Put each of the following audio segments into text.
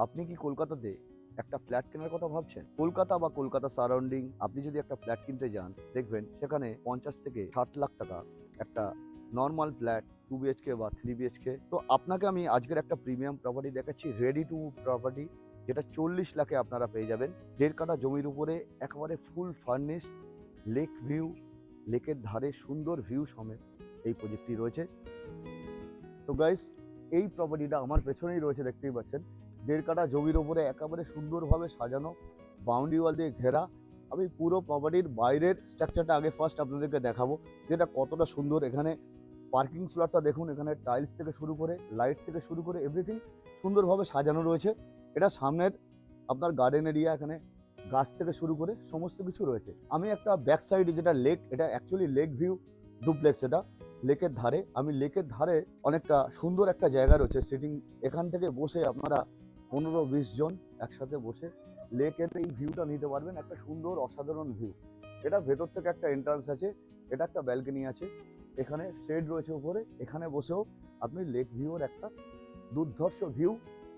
আপনি কি কলকাতাতে একটা ফ্ল্যাট কেনার কথা ভাবছেন? কলকাতা বা কলকাতা সারাউন্ডিং আপনি যদি একটা ফ্ল্যাট কিনতে যান, দেখবেন সেখানে ৫০ থেকে ৬০ লাখ টাকা একটা নরমাল ফ্ল্যাট 2 বিএইচকে বা 3 বিএইচকে। তো আপনাকে আমি আজকের একটা প্রিমিয়াম প্রপার্টি দেখাচ্ছি, রেডি টু মুভ প্রপার্টি, যেটা ৪০ লাখে আপনারা পেয়ে যাবেন। ১.৫ কাঠা জমির উপরে একেবারে ফুল ফার্নিশ, লেক ভিউ, লেকের ধারে সুন্দর ভিউ সমেত এই প্রজেক্টটি রয়েছে। তো গাইস, এই প্রপার্টিটা আমার পেছনেই রয়েছে, দেখতেই পাচ্ছেন। ১.৫ কাঠা জমির ওপরে একেবারে সুন্দরভাবে সাজানো, বাউন্ডারি ওয়াল দিয়ে ঘেরা। আমি পুরো প্রপার্টির বাইরের স্ট্রাকচারটা আগে ফার্স্ট আপনাদেরকে দেখাবো, যেটা কতটা সুন্দর। এখানে পার্কিং স্লটটা দেখুন, এখানে টাইলস থেকে শুরু করে লাইট থেকে শুরু করে এভরিথিং সুন্দরভাবে সাজানো রয়েছে। এটা সামনের আপনার গার্ডেন এরিয়া, এখানে গাছ থেকে শুরু করে সমস্ত কিছু রয়েছে। আমি একটা ব্যাক সাইডে যেটা লেক, এটা অ্যাকচুয়ালি লেক ভিউ ডুপ্লেক্স। এটা লেকের ধারে, আমি লেকের ধারে অনেকটা সুন্দর একটা জায়গা রয়েছে সিটিং। এখান থেকে বসে আপনারা ১৫-২০ জন একসাথে বসে লেকের এই ভিউটা নিতে পারবেন, একটা সুন্দর অসাধারণ ভিউ। এটা ভেতর থেকে একটা এন্ট্রান্স আছে, এটা একটা ব্যালকনি আছে, এখানে শেড রয়েছে উপরে, এখানে বসেও আপনি লেক ভিউর একটা দুর্ধর্ষ ভিউ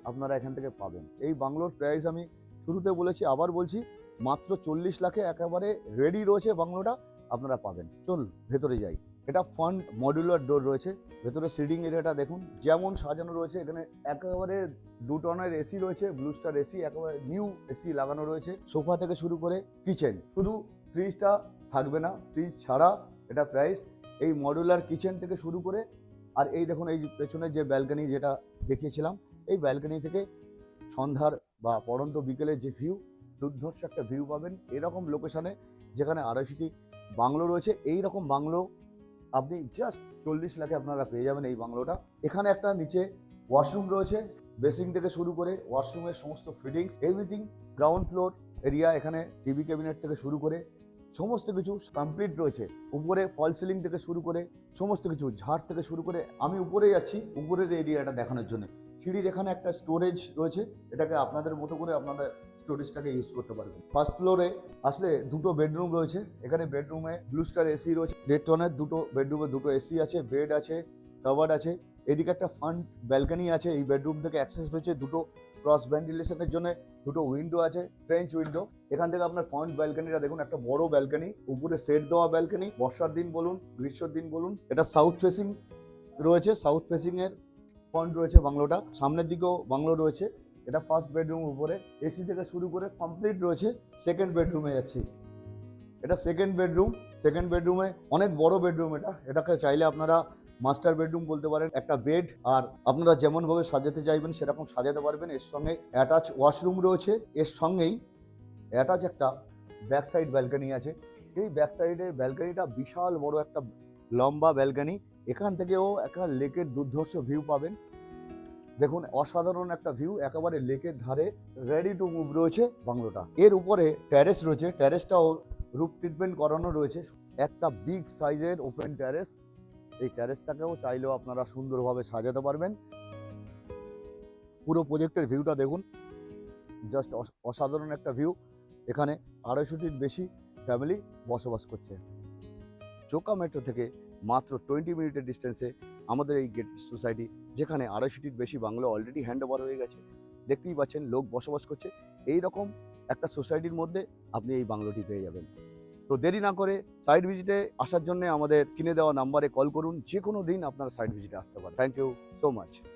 আপনারা এখান থেকে পাবেন। এই বাংলোর প্রাইস আমি শুরুতে বলেছি, আবার বলছি, মাত্র ৪০ লাখে একেবারে রেডি রয়েছে বাংলোটা, আপনারা পাবেন। চল ভেতরে যাই। এটা ফ্রন্ট মডিউলার ডোর রয়েছে। ভেতরে সিটিং এরিয়াটা দেখুন যেমন সাজানো রয়েছে। এখানে একেবারে 2 টনের এসি রয়েছে, ব্লু স্টার এসি, একেবারে নিউ এসি লাগানো রয়েছে। সোফা থেকে শুরু করে কিচেন, শুধু ফ্রিজটা থাকবে না, ফ্রিজ ছাড়া এটা প্রাইস। এই মডিউলার কিচেন থেকে শুরু করে, আর এই দেখুন এই পেছনের যে ব্যালকনি যেটা দেখিয়েছিলাম, এই ব্যালকনি থেকে সন্ধ্যার বা পড়ন্ত বিকেলের যে ভিউ, দুর্ধর্ষ একটা ভিউ পাবেন এরকম লোকেশনে, যেখানে ২৫০টি বাংলো রয়েছে। এই রকম বাংলো আপনি জাস্ট ৪০ লাখে আপনারা পেয়ে যাবেন এই বাংলোটা। এখানে একটা নিচে ওয়াশরুম রয়েছে, বেসিং থেকে শুরু করে ওয়াশরুমের সমস্ত fittings everything. Ground floor area, এখানে টিভি ক্যাবিনেট থেকে শুরু করে সমস্ত কিছু কমপ্লিট রয়েছে। উপরে ফল সিলিং থেকে শুরু করে সমস্ত কিছু, ঝাড় থেকে শুরু করে। আমি উপরে যাচ্ছি উপরের এরিয়াটা দেখানোর জন্য। সিঁড়ির এখানে একটা স্টোরেজ রয়েছে, এটাকে আপনাদের মতো করে আপনারা স্টোরেজটাকে ইউজ করতে পারবেন। ফার্স্ট ফ্লোরে আসলে 2টো বেডরুম রয়েছে। এখানে বেডরুমে ব্লু স্টার এসি রয়েছে, 1.5 টনের 2টো বেডরুমে 2টো এসি আছে, বেড আছে, কাভার্ড আছে। এদিকে একটা ফ্রন্ট ব্যালকনি আছে, এই বেডরুম থেকে অ্যাক্সেস রয়েছে। 2টো ক্রস ভেন্টিলেশনের জন্য 2টো উইন্ডো আছে, ফ্রেঞ্চ উইন্ডো। এখান থেকে আপনার ফ্রন্ট ব্যালকনিটা দেখুন, একটা বড় ব্যালকনি, উপরে সেট দেওয়া ব্যালকনি। বর্ষার দিন বলুন, গ্রীষ্মের দিন বলুন, এটা সাউথ ফেসিং রয়েছে। সাউথ ফেসিং এর ফ্রন্ট রয়েছে বাংলোটা। সামনের দিকেও বাংলো রয়েছে। এটা ফার্স্ট বেডরুম, উপরে এসি থেকে শুরু করে কমপ্লিট রয়েছে। সেকেন্ড বেডরুমে যাচ্ছি, এটা সেকেন্ড বেডরুম। সেকেন্ড বেডরুমে অনেক বড় বেডরুম, এটাকে চাইলে আপনারা মাস্টার বেডরুম বলতে পারেন। একটা বেড, আর আপনারা যেমনভাবে সাজাতে চাইবেন সেরকম সাজাতে পারবেন। এর সঙ্গে অ্যাটাচ ওয়াশরুম রয়েছে, এর সঙ্গেই অ্যাটাচ একটা ব্যাক সাইড ব্যালকনি আছে। এই ব্যাক সাইডের ব্যালকনিটা বিশাল বড় একটা লম্বা ব্যালকনি। এখান থেকেও একটা লেকের দুর্ধর্ষ ভিউ পাবেন। দেখুন অসাধারণ একটা ভিউ, একেবারে লেকের ধারে রেডি টু মুভ রয়েছে বাংলোটা। এর উপরে ট্যারেস রয়েছে, ট্যারেসটাও রুফ ট্রিটমেন্ট করানো রয়েছে। একটা বিগ সাইজের ওপেন ট্যারেস। এই ট্যারেসটাকেও চাইলেও আপনারা সুন্দরভাবে সাজাতে পারবেন। পুরো প্রজেক্টের ভিউটা দেখুন, জাস্ট অসাধারণ একটা ভিউ। এখানে ২৫০টির বেশি ফ্যামিলি বসবাস করছে। চোকা মেট্রো থেকে মাত্র 20 মিনিটের ডিস্টেন্সে আমাদের এই গেট সোসাইটি, যেখানে ২৫০টির বেশি বাংলো অলরেডি হ্যান্ড ওভার হয়ে গেছে। দেখতেই পাচ্ছেন লোক বসবাস করছে। এই রকম একটা সোসাইটির মধ্যে আপনি এই বাংলোটি পেয়ে যাবেন। তো দেরি না করে সাইট ভিজিটে আসার জন্য আমাদের কিনে দেওয়া নাম্বারে কল করুন। যে কোনো দিন আপনারা সাইট ভিজিটে আসতে পারেন। Thank you so much.